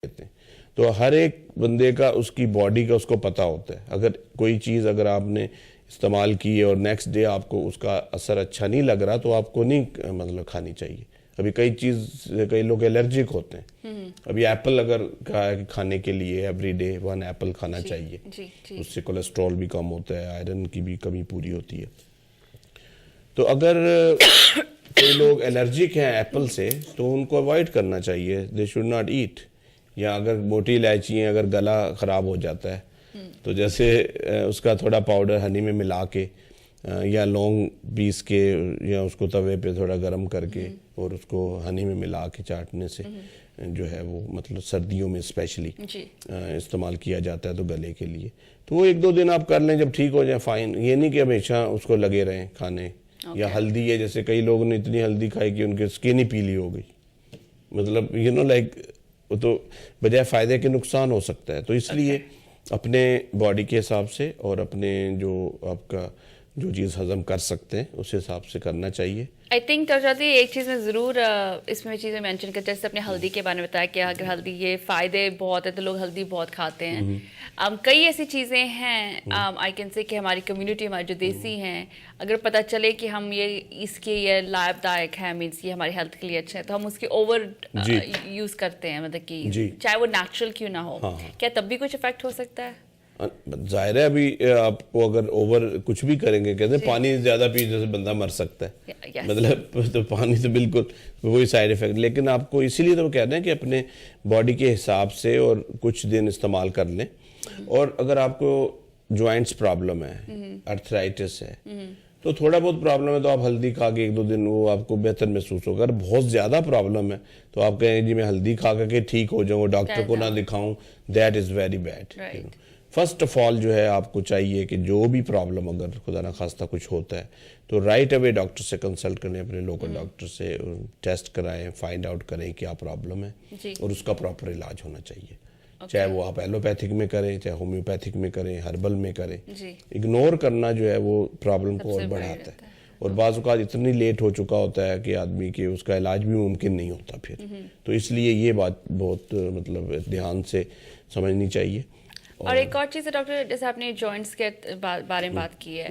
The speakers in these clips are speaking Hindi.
देते हैं। तो हर एक बंदे का उसकी बॉडी का उसको पता होता है। अगर कोई चीज़ अगर आपने इस्तेमाल की है और नेक्स्ट डे आपको उसका असर अच्छा नहीं लग रहा तो आपको नहीं मतलब खानी चाहिए। अभी कई लोग एलर्जिक होते हैं। अभी एप्पल अगर खाने के लिए एवरी डे 1 एप्पल खाना चाहिए। उससे कोलेस्ट्रॉल भी कम होता है, आयरन की भी कमी पूरी होती है। तो अगर कोई लोग एलर्जिक हैं एप्पल से तो उनको अवॉइड करना चाहिए, दे शुड नॉट ईट। या अगर मोटी इलायची है, अगर गला ख़राब हो जाता है तो जैसे उसका थोड़ा पाउडर हनी में मिला के या लौंग पीस के या उसको तवे पे थोड़ा गर्म करके और उसको हनी में मिला के चाटने से जो है वो मतलब सर्दियों में स्पेशली इस्तेमाल किया जाता है तो गले के लिए। तो वो 1-2 दिन आप कर लें, जब ठीक हो जाए फाइन। ये नहीं कि हमेशा उसको लगे रहें खाने। या हल्दी है, जैसे कई लोगों ने इतनी हल्दी खाई कि उनकी स्किन ही पीली हो गई, मतलब लाइक तो बजाय फ़ायदे के नुकसान हो सकता है। तो इसलिए अपने बॉडी के हिसाब से और अपने जो आपका जो चीज़ हजम कर सकते हैं उस हिसाब से करना चाहिए। आई थिंक तो चाहती एक चीज़ में ज़रूर इसमें चीज़ें मेंशन करते हैं, जैसे अपने हल्दी के बारे में बताया कि अगर हल्दी ये फ़ायदे बहुत है तो लोग हल्दी बहुत खाते हैं। कई ऐसी चीज़ें हैं आई कैन से कि हमारी कम्युनिटी हमारी जो देसी हैं, अगर पता चले कि हम ये लाभदायक है, मीन्स ये हमारी हेल्थ के लिए अच्छा है, तो हम उसके ओवर यूज़ करते हैं, मतलब कि चाहे वो नेचुरल क्यों ना हो। क्या तब भी कुछ इफेक्ट हो सकता है? जाहिर है अभी आपको अगर ओवर कुछ भी करेंगे, कहते हैं पानी ज्यादा पीने से बंदा मर सकता है। मतलब तो पानी तो बिल्कुल वही साइड इफेक्ट। लेकिन आपको इसीलिए तो कह रहे हैं कि अपने बॉडी के हिसाब से और कुछ दिन इस्तेमाल कर लें। और अगर आपको जॉइंट्स प्रॉब्लम है, अर्थराइटिस है, तो थोड़ा बहुत प्रॉब्लम है तो आप हल्दी खा के 1-2 दिन वो आपको बेहतर महसूस होगा। अगर बहुत ज़्यादा प्रॉब्लम है तो आप कहेंगे जी मैं हल्दी खा के ठीक हो जाऊँ, डॉक्टर को ना दिखाऊं, that is very bad. First of all जो है आपको चाहिए कि जो भी प्रॉब्लम अगर खुदा ना खास्ता कुछ होता है तो राइट अवे डॉक्टर से कंसल्ट करें, अपने लोकल डॉक्टर से टेस्ट कराएं, फाइंड आउट करें क्या प्रॉब्लम है और उसका प्रॉपर इलाज होना चाहिए। चाहे वो आप एलोपैथिक में करें, चाहे होम्योपैथिक में करें, हर्बल में करें। इग्नोर करना जो है वो प्रॉब्लम को और बढ़ाता है। और बाज़ औक़ात इतनी लेट हो चुका होता है कि आदमी के उसका इलाज भी मुमकिन नहीं होता फिर। तो इसलिए ये बात बहुत मतलब ध्यान से समझनी चाहिए। और एक और चीज़ है डॉक्टर, जैसे आपने जॉइंट्स के बारे में बात की है,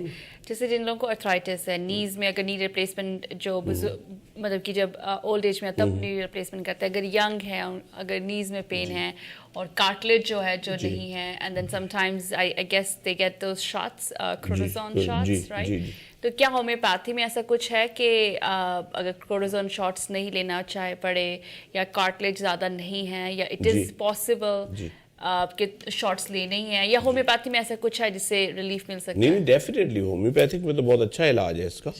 जैसे जिन लोगों को अर्थराइटिस है, नीज़ में अगर नी रिप्लेसमेंट जो मतलब कि जब ओल्ड एज में तब नी रिप्लेसमेंट करते हैं, अगर यंग है, अगर नीज़ में पेन है और कार्टिलेज जो है जो नहीं है, and then sometimes I guess they get those shots, cortisone shots, right? तो क्या होम्योपैथी में ऐसा कुछ है कि अगर क्रोटिसोन शॉट्स नहीं लेना चाहे पड़े या कार्टिलेज ज़्यादा नहीं है, या इट इज़ पॉसिबल आपके शॉट्स लेने ही हैं, या होम्योपैथी में ऐसा कुछ है जिससे रिलीफ मिल सकता है? नहीं, डेफिनेटली होम्योपैथिक में तो बहुत अच्छा इलाज है इसका।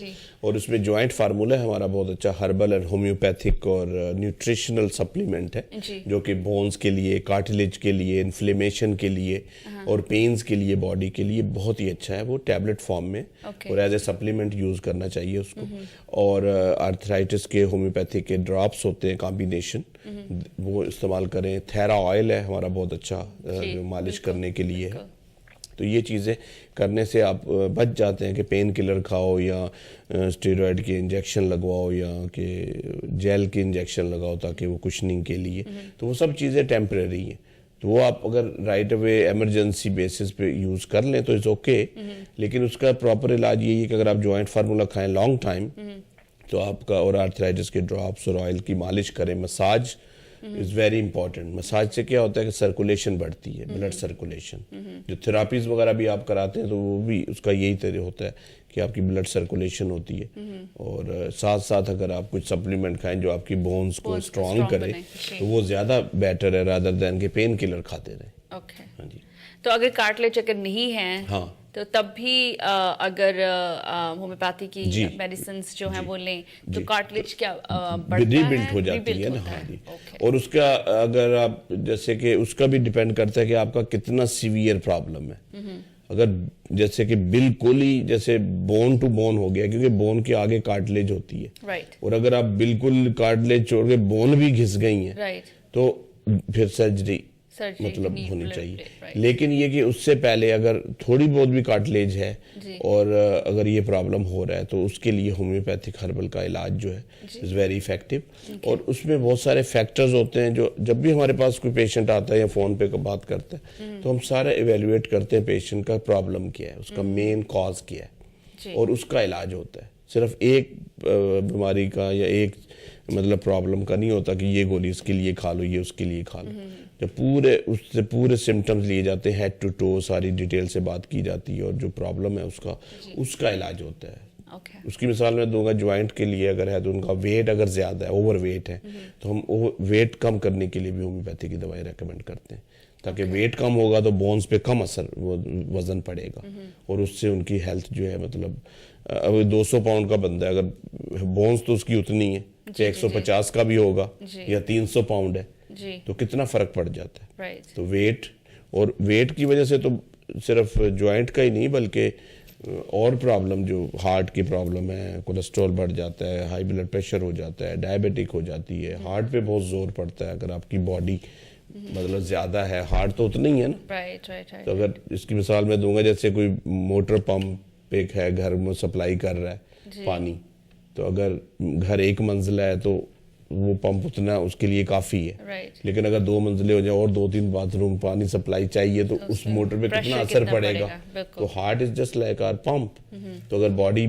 और उसमें जॉइंट फार्मूला है हमारा बहुत अच्छा, हर्बल और होम्योपैथिक और न्यूट्रिशनल सप्लीमेंट है जो कि बोन्स के लिए, कार्टिलेज के लिए, इन्फ्लेमेशन के लिए और पेन्स के लिए, बॉडी के लिए बहुत ही अच्छा है। वो टैबलेट फॉर्म में और एज ए सप्लीमेंट यूज़ करना चाहिए उसको। और आर्थराइटिस के होम्योपैथिक के ड्रॉप्स होते हैं कॉम्बिनेशन, वो इस्तेमाल करें। थेरा ऑयल है हमारा बहुत अच्छा जो मालिश करने के लिए है। तो ये चीज़ें करने से आप बच जाते हैं कि पेन किलर खाओ या स्टेरॉयड के इंजेक्शन लगवाओ या कि जेल के इंजेक्शन लगाओ ताकि वो कुशनिंग के लिए। तो वो सब चीज़ें टेम्परेरी हैं। तो वो आप अगर राइट अवे एमरजेंसी बेसिस पे यूज़ कर लें तो इट्स ओके। लेकिन उसका प्रॉपर इलाज यही है कि अगर आप जॉइंट फार्मूला खाएं लॉन्ग टाइम तो आपका, और आर्थराइटिस के ड्रॉप्स और ऑयल की मालिश करें। Massage is very important. Massage से क्या होता है कि सर्कुलेशन बढ़ती है, ब्लड सर्कुलेशन। जो थेरापीज वगैरह भी आप कराते हैं तो वो भी उसका यही तरीका होता है कि आपकी ब्लड सर्कुलेशन होती है। और साथ साथ अगर आप कुछ सप्लीमेंट खाएं जो आपकी बोन्स को स्ट्रॉन्ग करे तो वो ज़्यादा बेटर है रादर दैन के पेन किलर खाते रहें। ओके, हाँ जी। तो अगर कार्टिलेज अगर नहीं है तो तब भी अगर होम्योपैथी की मेडिसिन जो हैं वो लें तो कार्टिलेज क्या रीबिल्ड हो जाती है ना। हाँ जी। और उसका अगर आप जैसे कि उसका भी डिपेंड करता है कि आपका कितना सीवियर प्रॉब्लम है। अगर जैसे कि बिल्कुल ही जैसे बोन टू बोन हो गया, क्योंकि बोन के आगे कार्टिलेज होती है, और अगर आप बिल्कुल कार्टिलेज छोड़ के बोन भी घिस गई है तो फिर सर्जरी Surgery, मतलब knee होनी replacement, चाहिए। right. लेकिन ये कि उससे पहले अगर थोड़ी बहुत भी कार्टिलेज है जी। और अगर ये प्रॉब्लम हो रहा है तो उसके लिए होम्योपैथिक हर्बल का इलाज जो है इज़ वेरी इफेक्टिव। और उसमें बहुत सारे फैक्टर्स होते हैं जो जब भी हमारे पास कोई पेशेंट आता है या फ़ोन पे बात करता है तो हम सारा इवेल्युएट करते हैं पेशेंट का प्रॉब्लम क्या है, उसका मेन कॉज क्या है और उसका इलाज होता है। सिर्फ एक बीमारी का या एक मतलब प्रॉब्लम का नहीं होता कि ये गोली इसके लिए खा लो, ये उसके लिए खा लो। जब पूरे उससे पूरे सिम्टम्स लिए जाते हैं, हेड टू टो सारी डिटेल से बात की जाती है और जो प्रॉब्लम है उसका इलाज होता है। Okay. उसकी मिसाल मैं दूंगा, ज्वाइंट के लिए अगर है तो उनका वेट अगर ज़्यादा है, ओवर वेट है, तो हम वेट कम करने के लिए भी होम्योपैथी की दवाई रेकमेंड करते हैं ताकि वेट कम होगा तो बोन्स पे कम असर वजन पड़ेगा और उससे उनकी हेल्थ जो है मतलब अब 200 पाउंड का बंदा है, अगर बोन्स तो उसकी उतनी है, चाहे 150 का भी होगा या 300 पाउंड है तो कितना फर्क पड़ जाता है। तो वेट की वजह से तो सिर्फ ज्वाइंट का ही नहीं बल्कि और प्रॉब्लम जो हार्ट की प्रॉब्लम है, कोलेस्ट्रॉल बढ़ जाता है, हाई ब्लड प्रेशर हो जाता है, डायबिटिक हो जाती है, हार्ट पे बहुत जोर पड़ता है। अगर आपकी बॉडी मतलब ज्यादा है, हार्ट तो उतना ही है ना। तो अगर इसकी मिसाल मैं दूंगा, जैसे कोई मोटर पंप एक है घर में सप्लाई कर रहा है पानी, तो अगर घर एक मंजिला है तो वो पंप उतना उसके लिए काफी है। लेकिन अगर 2 मंजिले हो जाए और 2-3 बाथरूम पानी सप्लाई चाहिए तो उस मोटर पे कितना असर पड़ेगा। तो heart is just like our pump. तो अगर बॉडी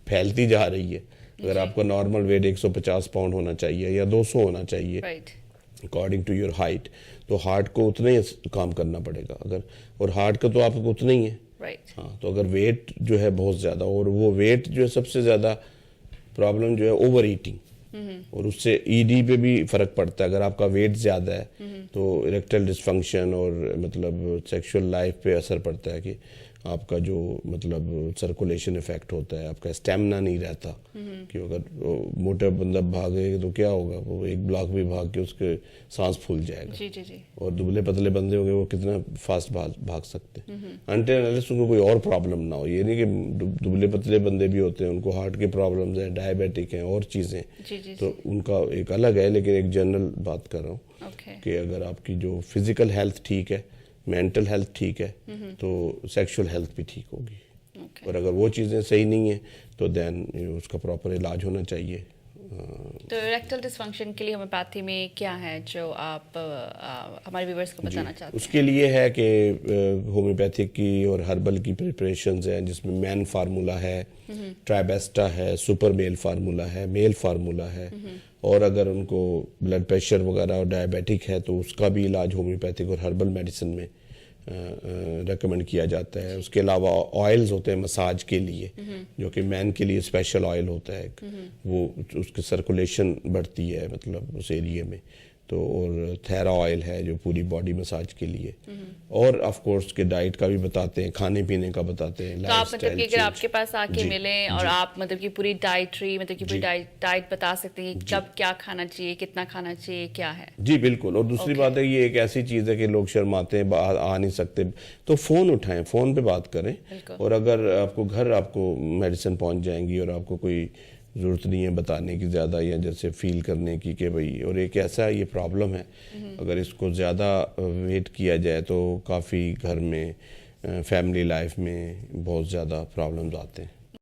फैलती जा रही है, अगर आपका नॉर्मल वेट 150 पाउंड होना चाहिए या 200 होना चाहिए अकॉर्डिंग टू योर हाइट, तो हार्ट को उतना ही काम करना पड़ेगा। अगर और हार्ट का तो आपको उतना ही है। हाँ, तो अगर वेट जो है बहुत ज्यादा, और वो वेट जो है सबसे ज्यादा प्रॉब्लम जो है ओवर ईटिंग, और उससे ईडी पे भी फर्क पड़ता है। अगर आपका वेट ज्यादा है तो इरेक्टाइल डिसफंक्शन और मतलब सेक्सुअल लाइफ पे असर पड़ता है कि आपका जो मतलब सर्कुलेशन इफेक्ट होता है, आपका स्टेमिना नहीं रहता। कि अगर मोटा बंदा भागे तो क्या होगा, वो एक ब्लॉक भी भाग के उसके सांस फूल जाएगा। और दुबले पतले बंदे होंगे वो कितना फास्ट भाग सकते हैं अनटिल अनलेस उनको कोई और प्रॉब्लम ना हो। ये नहीं कि दुबले पतले बंदे भी होते हैं, उनको हार्ट के प्रॉब्लम्स हैं, डायबिटिक हैं और चीज़ें, तो उनका एक अलग है। लेकिन एक जनरल बात कर रहा हूँ कि अगर आपकी जो फिजिकल हेल्थ ठीक है, मेंटल हेल्थ ठीक है, तो सेक्सुअल हेल्थ भी ठीक होगी। और अगर वो चीज़ें सही नहीं है तो देन उसका प्रॉपर इलाज होना चाहिए। तो इरेक्टाइल डिसफंक्शन के लिए होम्योपैथी में क्या है जो आप हमारे व्यूअर्स को बताना चाहते हैं? उसके लिए है कि होम्योपैथिक की और हर्बल की प्रिपरेशंस हैं, जिसमें मैन फार्मूला है, ट्राइबेस्टा है, सुपर मेल फार्मूला है, मेल फार्मूला है। और अगर उनको ब्लड प्रेशर वगैरह और डायबिटिक है तो उसका भी इलाज होम्योपैथिक और हर्बल मेडिसिन में रेकमेंड किया जाता है। उसके अलावा ऑयल्स होते हैं मसाज के लिए, जो कि मैन के लिए स्पेशल ऑयल होता है, वो उसकी सर्कुलेशन बढ़ती है मतलब उस एरिया में। तो और थेरा ऑयल है जो पूरी बॉडी मसाज के लिए। और ऑफ कोर्स के डाइट का भी बताते हैं, खाने पीने का बताते हैं। तो आप मतलब कि अगर आपके पास आके मिलें और आप मतलब कि पूरी डाइटरी मतलब कि पूरी डाइट बता सकते हैं कब क्या खाना चाहिए, कितना खाना चाहिए, क्या है? जी बिल्कुल। और दूसरी बात है, ये एक ऐसी चीज़ है कि लोग शर्माते हैं, आ नहीं सकते, तो फ़ोन उठाएं, फ़ोन पे बात करें। और अगर आपको घर आपको मेडिसिन पहुंच जाएंगी और आपको कोई ज़रूरत नहीं है बताने की ज़्यादा, या जैसे फील करने की कि भाई, और एक ऐसा ये प्रॉब्लम है अगर इसको ज़्यादा वेट किया जाए तो काफ़ी घर में फैमिली लाइफ में बहुत ज़्यादा प्रॉब्लम्स आते हैं।